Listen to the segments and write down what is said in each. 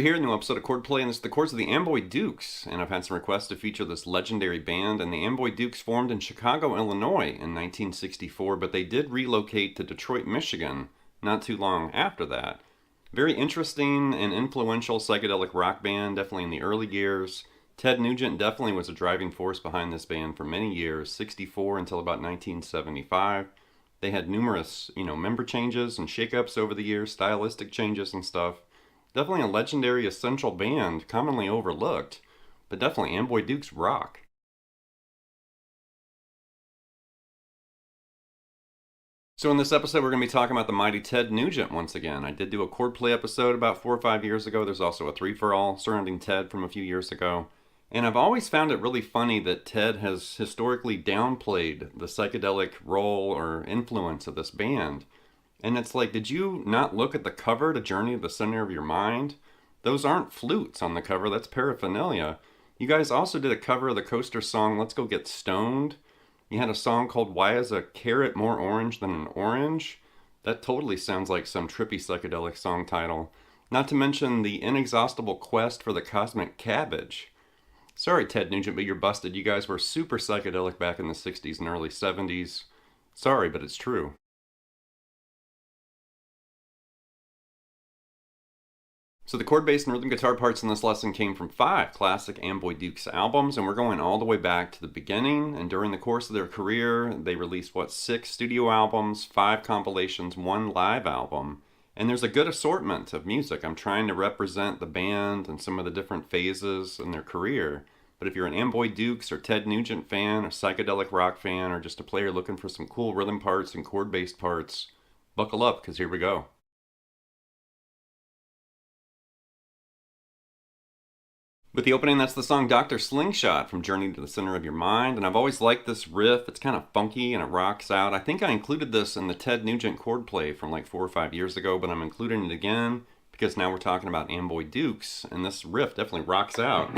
Chester here, new episode of Chordplay, and this is the chords of the Amboy Dukes. And I've had some requests to feature this legendary band, and the Amboy Dukes formed in Chicago, Illinois in 1964, but they did relocate to Detroit, Michigan not too long after that. Very interesting and influential psychedelic rock band, definitely in the early years. Ted Nugent definitely was a driving force behind this band for many years, 64 until about 1975. They had numerous, member changes and shakeups over the years, stylistic changes and stuff. Definitely a legendary, essential band, commonly overlooked, but definitely Amboy Dukes rock. So in this episode, we're going to be talking about the mighty Ted Nugent once again. I did do a Chordplay episode about 4 or 5 years ago. There's also a 3-for-all surrounding Ted from a few years ago. And I've always found it really funny that Ted has historically downplayed the psychedelic role or influence of this band. And it's like, did you not look at the cover to Journey to the Center of Your Mind? Those aren't flutes on the cover, that's paraphernalia. You guys also did a cover of the Coaster song, Let's Go Get Stoned. You had a song called Why Is a Carrot More Orange Than an Orange? That totally sounds like some trippy psychedelic song title. Not to mention the inexhaustible quest for the cosmic cabbage. Sorry, Ted Nugent, but you're busted. You guys were super psychedelic back in the 60s and early 70s. Sorry, but it's true. So the chord, bass, and rhythm guitar parts in this lesson came from 5 classic Amboy Dukes albums, and we're going all the way back to the beginning. And during the course of their career, they released, 6 studio albums, 5 compilations, 1 live album. And there's a good assortment of music. I'm trying to represent the band and some of the different phases in their career. But if you're an Amboy Dukes or Ted Nugent fan, or psychedelic rock fan, or just a player looking for some cool rhythm parts and chord-based parts, buckle up, because here we go. With the opening, that's the song Dr. Slingshot from Journey to the Center of Your Mind, and I've always liked this riff. It's kind of funky and it rocks out. I think I included this in the Ted Nugent Chordplay from like 4 or 5 years ago, but I'm including it again because now we're talking about Amboy Dukes, and this riff definitely rocks out.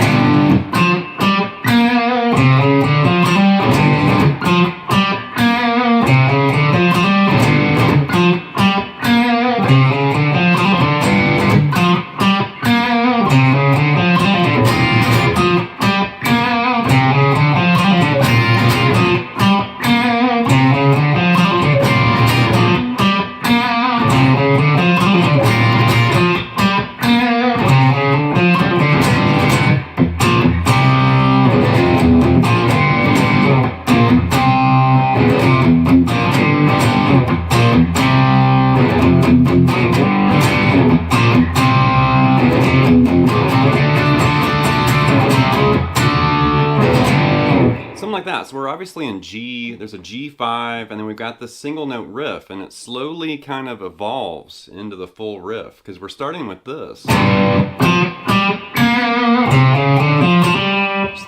Like that. So we're obviously in G, there's a G5, and then we've got this single note riff, and it slowly kind of evolves into the full riff, because we're starting with this. Just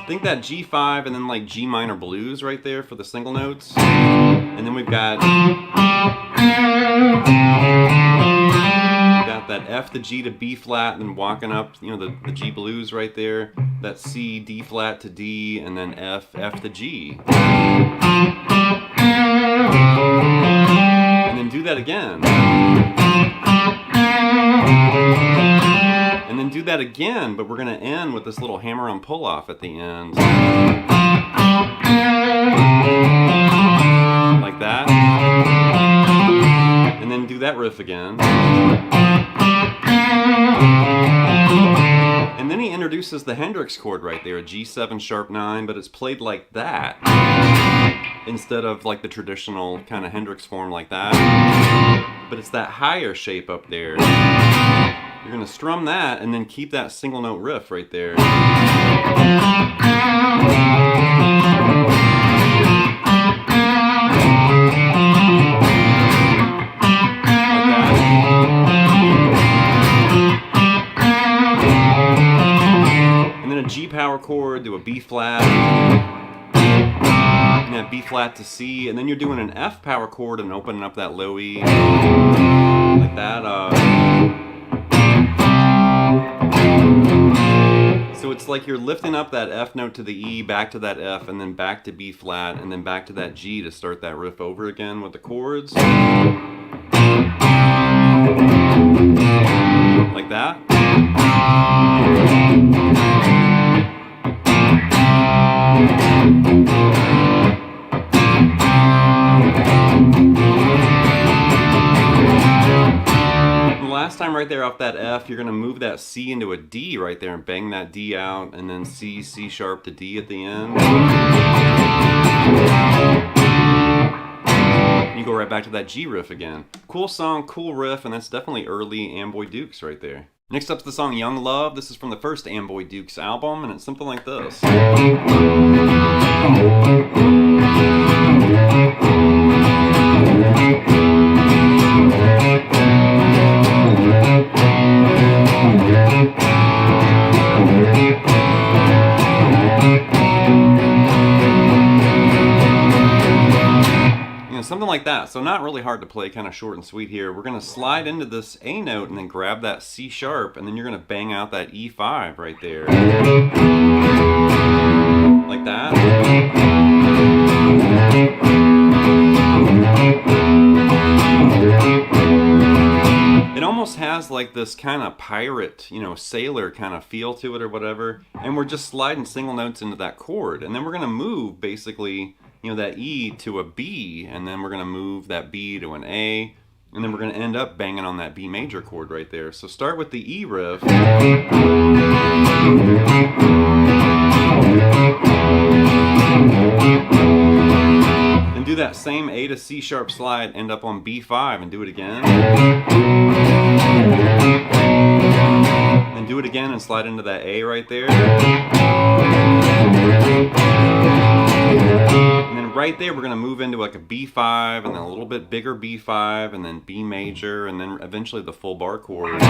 think that G5 and then like G minor blues right there for the single notes. And then we've got that F to G to B flat, and then walking up, the G blues right there. That C, D flat to D, and then F, F to G. And then do that again. And then do that again, but we're going to end with this little hammer on pull off at the end. Like that. And then do that riff again. And then he introduces the Hendrix chord right there, a G7 sharp 9, but it's played like that instead of like the traditional kind of Hendrix form like that. But it's that higher shape up there. You're going to strum that and then keep that single note riff right there. G power chord, do a B flat, and then B flat to C, and then you're doing an F power chord and opening up that low E, like that. So it's like you're lifting up that F note to the E, back to that F, and then back to B flat, and then back to that G to start that riff over again with the chords. Like that. Last time right there off that F, you're going to move that C into a D right there and bang that D out, and then C, C sharp to D at the end. You go right back to that G riff again. Cool song, cool riff, and that's definitely early Amboy Dukes right there. Next up's the song Young Love. This is from the first Amboy Dukes album, and it's something like this. Something like that. So not really hard to play, kind of short and sweet here. We're going to slide into this A note and then grab that C sharp, and then you're going to bang out that E5 right there. Like that. It almost has like this kind of pirate, you know, sailor kind of feel to it or whatever. And we're just sliding single notes into that chord. And then we're going to move basically, you know, that E to a B, and then we're going to move that B to an A, and then we're going to end up banging on that B major chord right there. So start with the E riff. Then do that same A to C sharp slide, end up on B5 and do it again. Then do it again and slide into that A right there. And then right there we're going to move into like a B5, and then a little bit bigger B5, and then B major, and then eventually the full bar chord.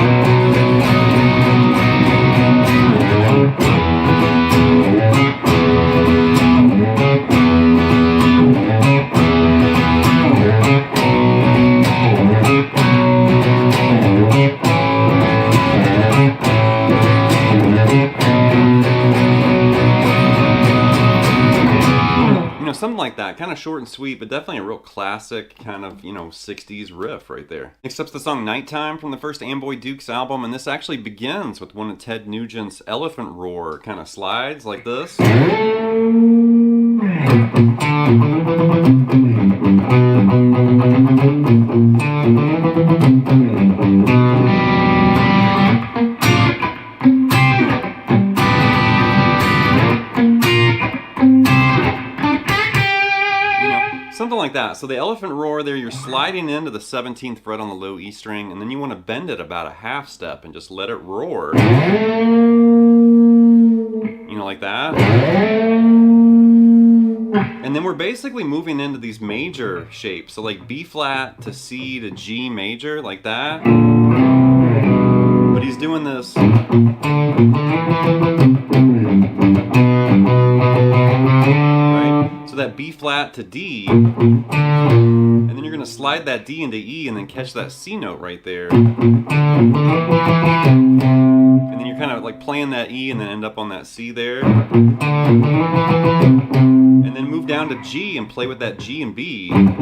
Something like that, kind of short and sweet, but definitely a real classic kind of, you know, 60s riff right there. Next up's the song Nighttime from the first Amboy Dukes album, and this actually begins with one of Ted Nugent's elephant roar kind of slides like this. Something like that. So the elephant roar there, you're sliding into the 17th fret on the low E string, and then you want to bend it about a half step and just let it roar. You know, like that. And then we're basically moving into these major shapes. So like B flat to C to G major, like that. But he's doing this. That B flat to D, and then you're going to slide that D into E and then catch that C note right there. And then you're kind of like playing that E and then end up on that C there. And then move down to G and play with that G and B. And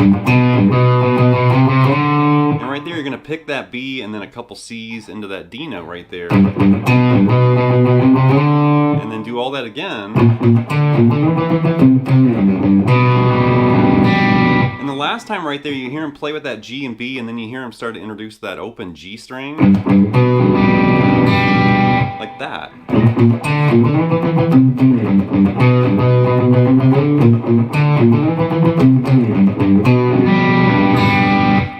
right there you're going to pick that B and then a couple C's into that D note right there. And then do all that again. And the last time right there, you hear him play with that G and B, and then you hear him start to introduce that open G string. Like that.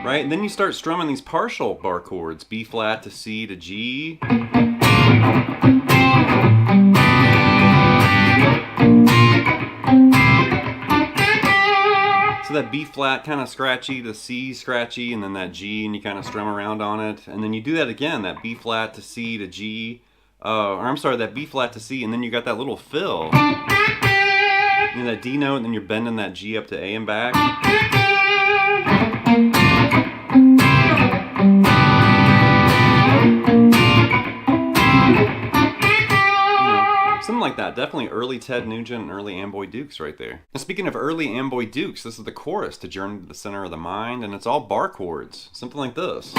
Right? And then you start strumming these partial bar chords, B flat to C to G. That B flat kind of scratchy, the C scratchy, and then that G, and you kind of strum around on it, and then you do that again, that B flat to C to G, or I'm sorry, that B flat to C, and then you got that little fill, and that D note, and then you're bending that G up to A and back. Something like that. Definitely early Ted Nugent and early Amboy Dukes right there. And speaking of early Amboy Dukes, this is the chorus to Journey to the Center of the Mind, and it's all bar chords. Something like this.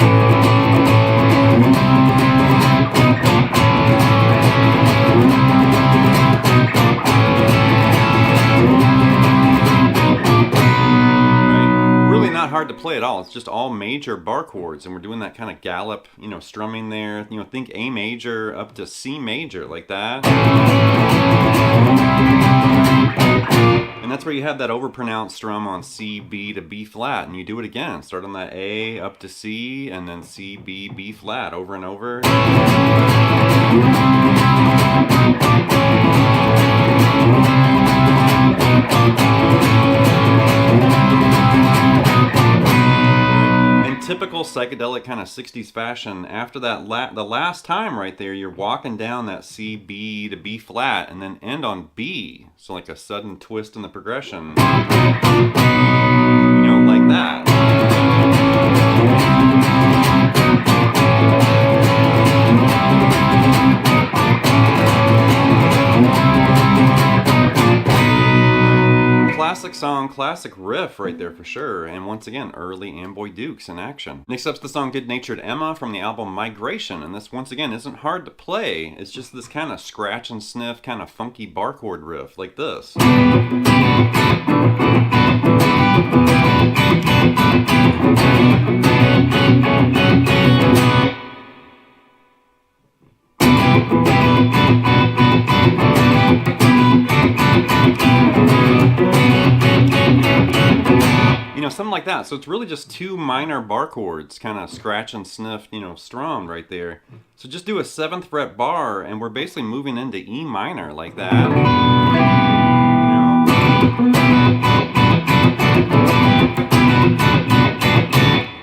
Hard to play at all. It's just all major bar chords, and we're doing that kind of gallop, strumming there. Think A major up to C major, like that. And that's where you have that overpronounced strum on C, B to B flat, and you do it again. Start on that A up to C, and then C, B, B flat, over and over. Typical psychedelic kind of 60s fashion, after that the last time right there, you're walking down that C, B to B flat and then end on B. So like a sudden twist in the progression. Like that. Classic song, classic riff right there for sure, and once again, early Amboy Dukes in action. Next up's the song Goodnatured Emma from the album Migration, and this once again isn't hard to play. It's just this kind of scratch and sniff, kind of funky bar chord riff, like this. Something like that. So it's really just two minor bar chords, kind of scratch and sniff, strummed right there. So just do a 7th fret bar, and we're basically moving into E minor, like that.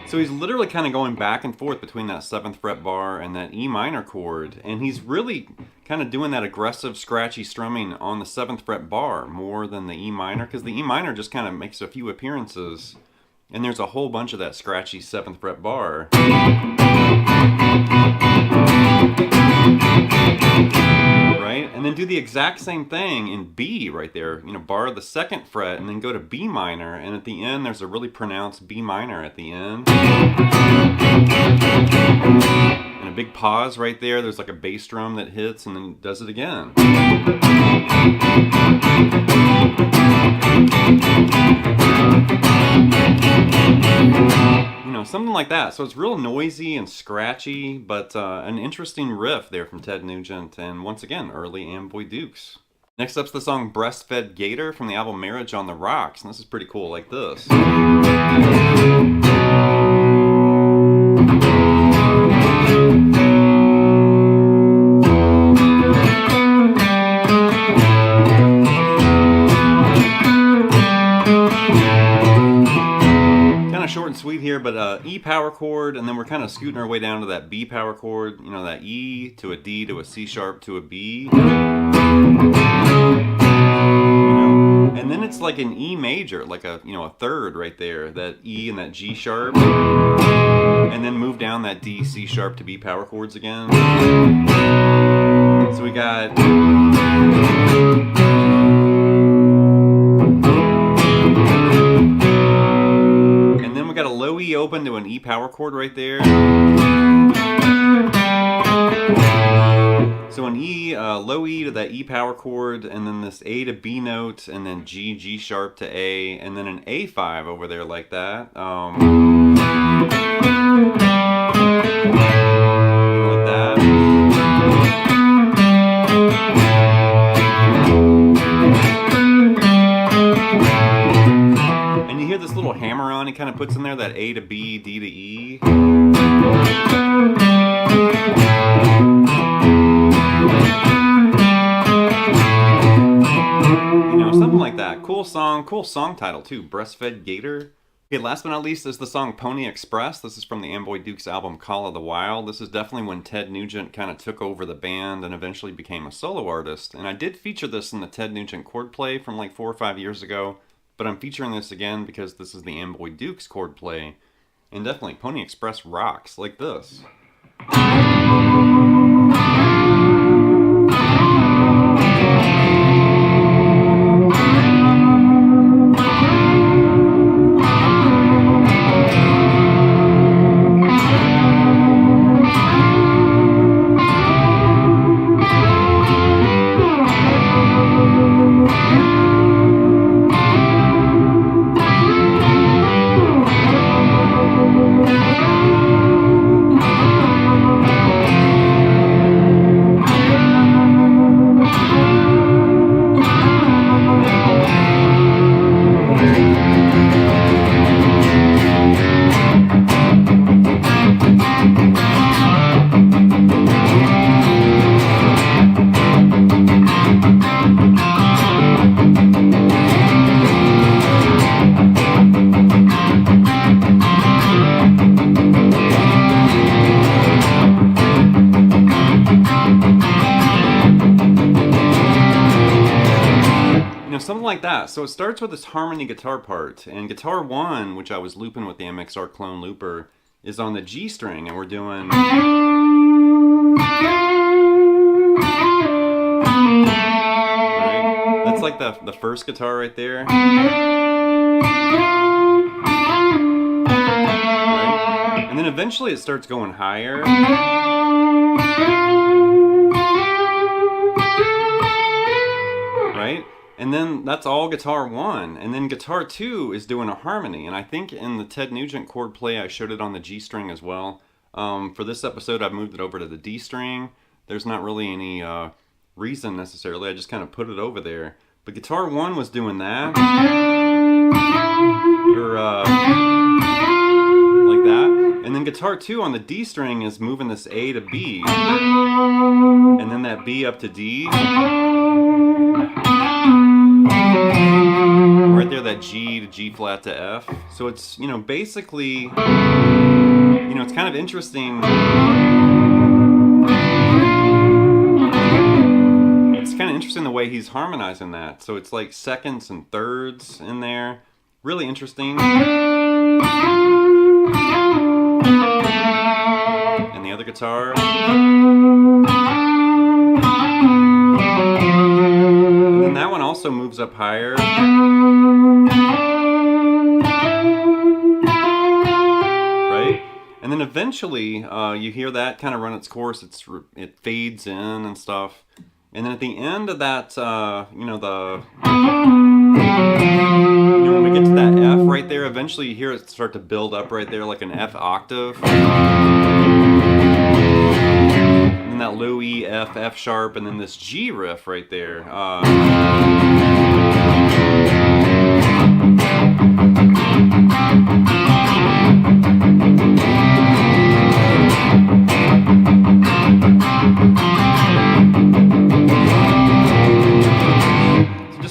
So he's literally kind of going back and forth between that 7th fret bar and that E minor chord, and he's really kind of doing that aggressive, scratchy strumming on the 7th fret bar more than the E minor, because the E minor just kind of makes a few appearances, and there's a whole bunch of that scratchy 7th fret bar. Right? And then do the exact same thing in B right there, bar the 2nd fret and then go to B minor, and at the end there's a really pronounced B minor at the end. And a big pause right there, there's like a bass drum that hits and then does it again. Something like that. So it's real noisy and scratchy, but an interesting riff there from Ted Nugent, and once again, early Amboy Dukes. Next up's the song Breastfed Gator from the album Marriage on the Rocks, and this is pretty cool, like this. Short and sweet here, but E power chord, and then we're kind of scooting our way down to that B power chord, that E to a D to a C sharp to a B. And then it's like an E major, like a third right there, that E and that G sharp, and then move down that D, C sharp to B power chords again. So we got low E open to an E power chord right there. So an E, low E to that E power chord, and then this A to B note, and then G, G sharp to A, and then an A5 over there like that. Like that. And you hear this little hammer on, he kind of puts in there that A to B, D to E. Something like that. Cool song title too, Breastfed Gator. Okay, last but not least is the song Pony Express. This is from the Amboy Dukes album Call of the Wild. This is definitely when Ted Nugent kind of took over the band and eventually became a solo artist. And I did feature this in the Ted Nugent Chordplay from like 4 or 5 years ago. But I'm featuring this again because this is the Amboy Dukes Chordplay. And definitely, Pony Express rocks like this. something like that. So it starts with this harmony guitar part, and guitar 1, which I was looping with the MXR clone looper, is on the G string, and we're doing... Right? That's like the first guitar right there. Right? And then eventually it starts going higher. Right? And then that's all guitar 1. And then guitar 2 is doing a harmony. And I think in the Ted Nugent chord play, I showed it on the G string as well. For this episode, I've moved it over to the D string. There's not really any reason necessarily. I just kind of put it over there. But guitar 1 was doing that. Or like that. And then guitar 2 on the D string is moving this A to B. And then that B up to D. Right there, that G to G flat to F. So it's, you know, basically, you know, it's kind of interesting. It's kind of interesting the way he's harmonizing that. So it's like seconds and thirds in there. Really interesting. And the other guitar. And then that one also moves up higher. Right? And then eventually you hear that kind of run its course. It fades in and stuff. And then at the end of that, you know, when we get to that F right there, eventually you hear it start to build up right there like an F octave. And then that low E, F, F sharp, and then this G riff right there.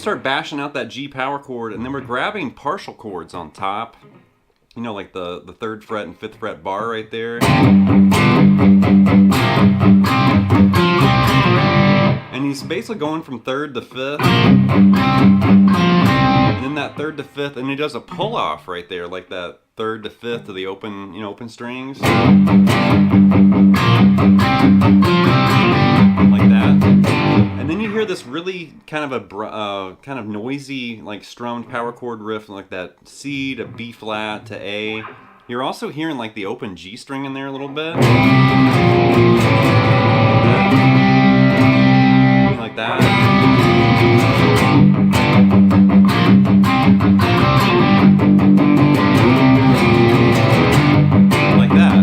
Start bashing out that G power chord, and then we're grabbing partial chords on top, you know, like the 3rd fret and 5th fret bar right there, and he's basically going from 3rd to 5th, and then that 3rd to 5th, and he does a pull off right there, like that 3rd to 5th to the open, you know, open strings, like that. And then you hear this really kind of kind of noisy, like strummed power chord riff, like that C to B flat to A. You're also hearing like the open G string in there a little bit, like that. Like that.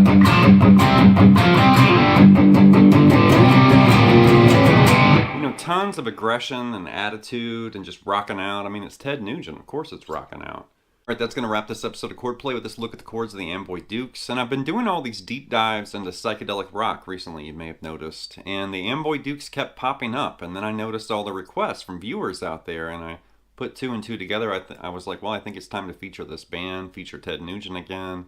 Tons of aggression and attitude and just rocking out. I mean, it's Ted Nugent. Of course it's rocking out. Alright, that's going to wrap this episode of Chordplay with this look at the chords of the Amboy Dukes. And I've been doing all these deep dives into psychedelic rock recently, you may have noticed. And the Amboy Dukes kept popping up. And then I noticed all the requests from viewers out there. And I put 2 and 2 together. I was like, well, I think it's time to feature this band, feature Ted Nugent again.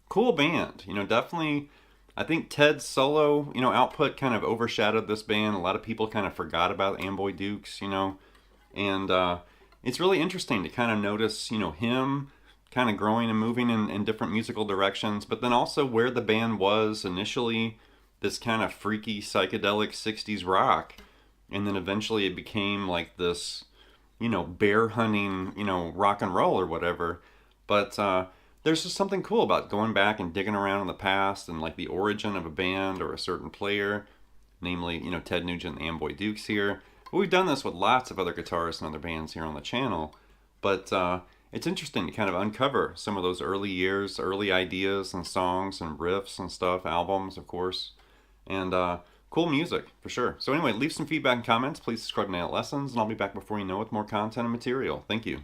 Cool band. You know, definitely... I think Ted's solo, you know, output kind of overshadowed this band. A lot of people kind of forgot about Amboy Dukes, you know, and it's really interesting to kind of notice, you know, him kind of growing and moving in different musical directions, but then also where the band was initially, this kind of freaky psychedelic 60s rock, and then eventually it became like this, you know, bear hunting, you know, rock and roll or whatever. But there's just something cool about going back and digging around in the past and like the origin of a band or a certain player, namely, you know, Ted Nugent and the Amboy Dukes here. But we've done this with lots of other guitarists and other bands here on the channel. But it's interesting to kind of uncover some of those early years, early ideas and songs and riffs and stuff, albums, of course. And cool music, for sure. So anyway, leave some feedback and comments. Please subscribe to Nail Lessons, and I'll be back before you know with more content and material. Thank you.